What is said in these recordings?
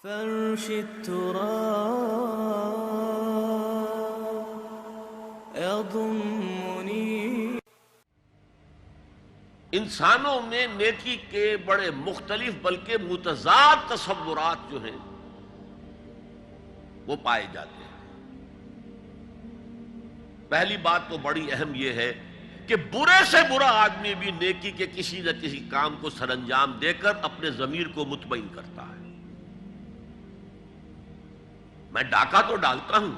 فرش التراب يضمني. انسانوں میں نیکی کے بڑے مختلف بلکہ متضاد تصورات جو ہیں وہ پائے جاتے ہیں. پہلی بات تو بڑی اہم یہ ہے کہ برے سے برا آدمی بھی نیکی کے کسی نہ کسی کام کو سر انجام دے کر اپنے ضمیر کو مطمئن کرتا ہے. میں ڈاکہ تو ڈالتا ہوں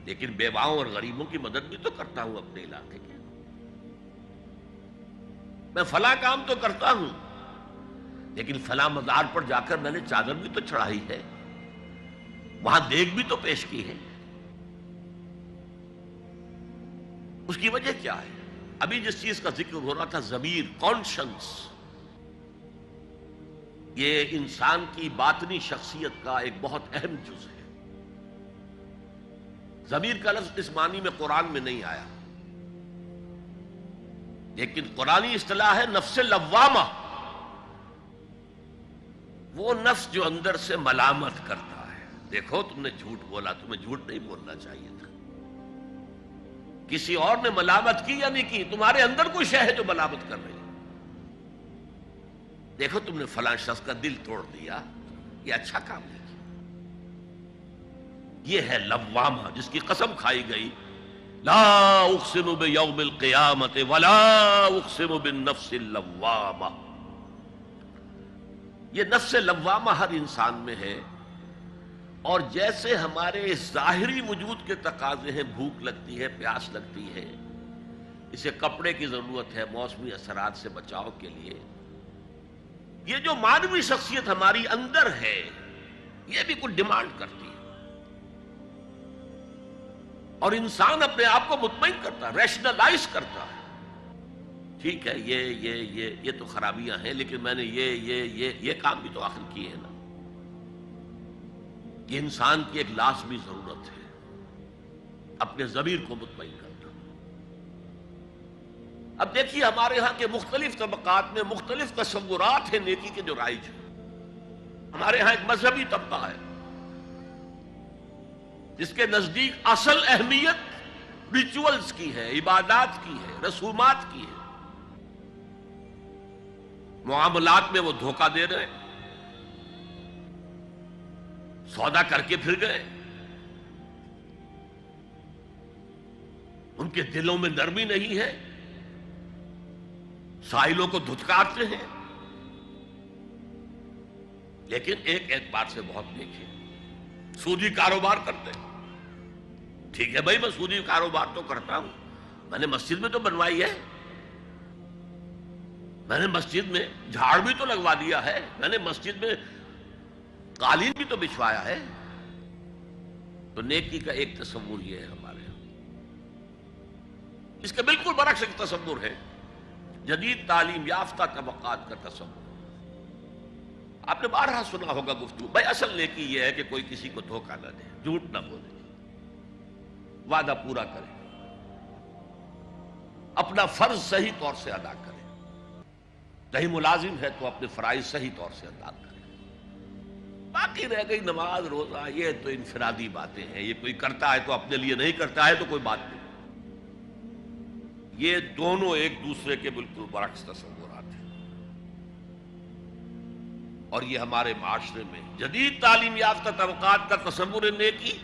لیکن بیواؤں اور غریبوں کی مدد بھی تو کرتا ہوں اپنے علاقے کے. میں فلاں کام تو کرتا ہوں لیکن فلاں مزار پر جا کر میں نے چادر بھی تو چڑھائی ہے، وہاں دیگ بھی تو پیش کی ہے. اس کی وجہ کیا ہے؟ ابھی جس چیز کا ذکر ہو رہا تھا ضمیر، کانشنس، یہ انسان کی باطنی شخصیت کا ایک بہت اہم جز ہے. ضمیر کا لفظ اس معنی میں قرآن میں نہیں آیا، لیکن قرآنی اصطلاح ہے نفس لوامہ، وہ نفس جو اندر سے ملامت کرتا ہے. دیکھو تم نے جھوٹ بولا، تمہیں جھوٹ نہیں بولنا چاہیے تھا. کسی اور نے ملامت کی یا نہیں کی، تمہارے اندر کوئی شے ہے جو ملامت کر رہی ہے. دیکھو تم نے فلاں شخص کا دل توڑ دیا، یہ اچھا کام نہیں کیا. یہ ہے لوامہ جس کی قسم کھائی گئی، لا اقسم بیوم القیامت ولا اقسم بالنفس اللوامہ. یہ نفس لوامہ ہر انسان میں ہے، اور جیسے ہمارے ظاہری وجود کے تقاضے ہیں، بھوک لگتی ہے، پیاس لگتی ہے، اسے کپڑے کی ضرورت ہے موسمی اثرات سے بچاؤ کے لیے، یہ جو مانوی شخصیت ہماری اندر ہے یہ بھی کچھ ڈیمانڈ کرتی ہے. اور انسان اپنے آپ کو مطمئن کرتا ہے، ریشنلائز کرتا ہے. ٹھیک ہے یہ تو خرابیاں ہیں، لیکن میں نے یہ کام بھی تو آخر کیے ہیں نا. یہ انسان کی ایک لازمی ضرورت ہے اپنے ضمیر کو مطمئن کرنا. اب دیکھیے ہمارے ہاں کے مختلف طبقات میں مختلف تصورات ہیں نیکی کے جو رائج ہیں. ہمارے ہاں ایک مذہبی طبقہ ہے جس کے نزدیک اصل اہمیت ریچولز کی ہے، عبادات کی ہے، رسومات کی ہے. معاملات میں وہ دھوکہ دے رہے ہیں، سودا کر کے پھر گئے، ان کے دلوں میں نرمی نہیں ہے، سائلوں کو دھتکارتے ہیں. لیکن ایک اعتبار سے بہت نیک ہے، سودی کاروبار کرتے ہیں. ٹھیک ہے بھائی، میں سودی کاروبار تو کرتا ہوں، میں نے مسجد میں تو بنوائی ہے، میں نے مسجد میں جھاڑ بھی تو لگوا دیا ہے، میں نے مسجد میں قالین بھی تو بچھوایا ہے. تو نیکی کا ایک تصور یہ ہے ہمارے یہاں. اس کے بالکل برعکس ایک تصور ہے جدید تعلیم یافتہ طبقات کا تصور. آپ نے بارہا سنا ہوگا گفتگو، بھائی اصل نیکی یہ ہے کہ کوئی کسی کو دھوکہ نہ دے، جھوٹ نہ بولے، وعدہ پورا کرے، اپنا فرض صحیح طور سے ادا کرے. کہیں ملازم ہے تو اپنے فرائض صحیح طور سے ادا کرے. باقی رہ گئی نماز روزہ، یہ تو انفرادی باتیں ہیں، یہ کوئی کرتا ہے تو اپنے لیے، نہیں کرتا ہے تو کوئی بات نہیں. یہ دونوں ایک دوسرے کے بالکل برعکس تصورات ہیں. اور یہ ہمارے معاشرے میں جدید تعلیم یافتہ طبقات کا تصور نیکی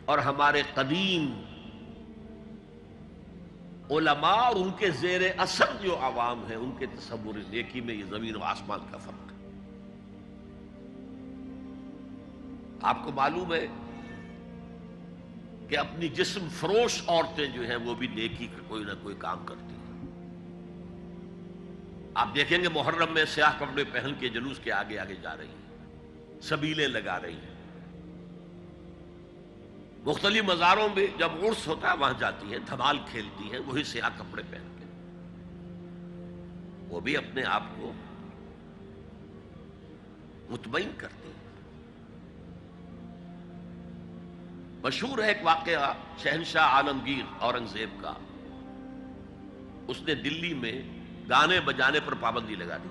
اور ہمارے قدیم علماء اور ان کے زیر اثر جو عوام ہیں ان کے تصور نیکی میں یہ زمین و آسمان کا فرق ہے. آپ کو معلوم ہے کہ اپنی جسم فروش عورتیں جو ہیں وہ بھی نیکی کا کوئی نہ کوئی کام کرتی ہیں. آپ دیکھیں گے محرم میں سیاہ کپڑے پہن کے جلوس کے آگے آگے جا رہی ہیں، سبیلیں لگا رہی ہیں. مختلف مزاروں میں جب عرس ہوتا ہے وہاں جاتی ہیں، دھمال کھیلتی ہیں، وہی سیاہ کپڑے پہن کے. وہ بھی اپنے آپ کو مطمئن کرتی ہیں. مشہور ہے ایک واقعہ شہنشاہ عالمگیر اورنگزیب کا. اس نے دلی میں گانے بجانے پر پابندی لگا دی.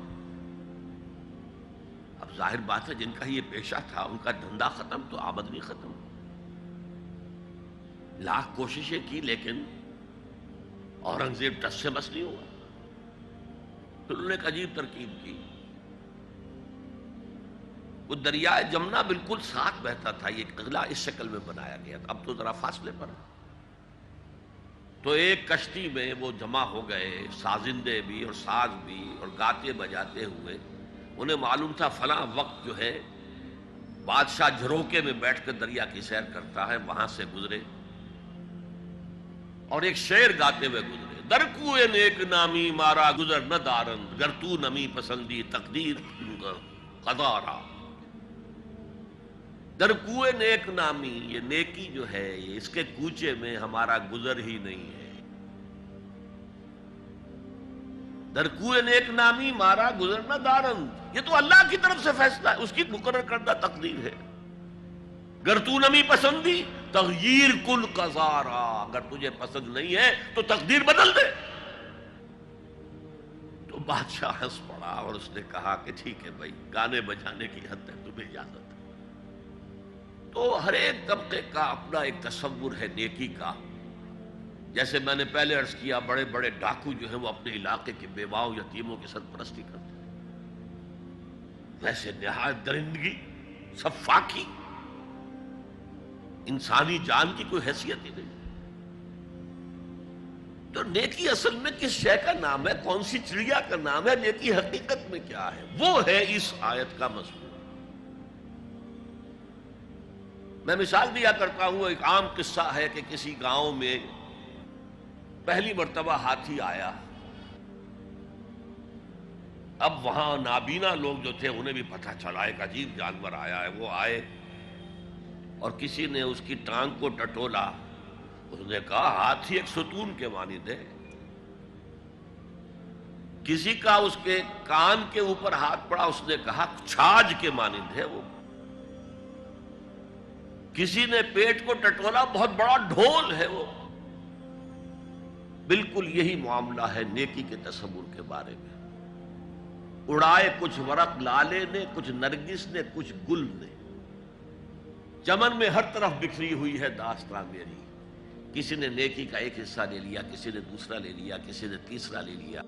اب ظاہر بات ہے جن کا یہ پیشہ تھا ان کا دھندا ختم تو آمدنی ختم. لاکھ کوششیں کی لیکن اورنگزیب ٹس سے مس نہیں ہوا. تو انہوں نے ایک عجیب ترکیب کی. وہ دریائے جمنا بالکل ساتھ بہتا تھا، یہ قلعہ اس شکل میں بنایا گیا تھا، اب تو ذرا فاصلے پر ہے. تو ایک کشتی میں وہ جمع ہو گئے، سازندے بھی اور ساز بھی اور گاتے بجاتے ہوئے. انہیں معلوم تھا فلاں وقت جو ہے بادشاہ جھروکے میں بیٹھ کر دریا کی سیر کرتا ہے، وہاں سے گزرے اور ایک شعر گاتے ہوئے گزرے. در کوئے نیک نامی مارا گزر نہ دارند، گر تو نمی پسندی تقدیر قضا. در کوئے نیک نامی، یہ نیکی جو ہے یہ اس کے کوچے میں ہمارا گزر ہی نہیں ہے. در کوئے نیک نامی مارا گزر نہ دارند، یہ تو اللہ کی طرف سے فیصلہ ہے، اس کی مقرر کردہ تقدیر ہے. گر تو نمی پسندی تغییر کل قضارا، اگر تجھے پسند نہیں ہے تو تقدیر بدل دے. تو بادشاہ ہنس پڑا اور اس نے کہا کہ ٹھیک ہے بھائی، گانے بجانے کی حد تک تمہیں اجازت ہے. تو ہر ایک طبقے کا اپنا ایک تصور ہے نیکی کا. جیسے میں نے پہلے عرض کیا، بڑے بڑے ڈاکو جو ہیں وہ اپنے علاقے کے بیواؤں یتیموں کی سرپرستی کرتے ہیں. ویسے نہایت درندگی، سفاکی، انسانی جان کی کوئی حیثیت ہی نہیں. تو نیکی اصل میں کس شے کا نام ہے، کون سی چڑیا کا نام ہے، نیکی حقیقت میں کیا ہے، وہ ہے اس آیت کا مضمون. میں مثال دیا کرتا ہوں، ایک عام قصہ ہے کہ کسی گاؤں میں پہلی مرتبہ ہاتھی آیا. اب وہاں نابینا لوگ جو تھے انہیں بھی پتہ چلا ایک عجیب جانور آیا ہے. وہ آئے اور کسی نے اس کی ٹانگ کو ٹٹولا. اس نے کہا ہاتھی ایک ستون کے مانند ہے. کسی کا اس کے کان کے اوپر ہاتھ پڑا، اس نے کہا چھاج کے مانند ہے وہ. کسی نے پیٹ کو ٹٹولا، بہت بڑا ڈھول ہے وہ. بالکل یہی معاملہ ہے نیکی کے تصور کے بارے میں. اڑائے کچھ ورق لالے نے، کچھ نرگس نے، کچھ گل نے. چمن میں ہر طرف بکھری ہوئی ہے داستان میری. کسی نے نیکی کا ایک حصہ لے لیا، کسی نے دوسرا لے لیا، کسی نے تیسرا لے لیا.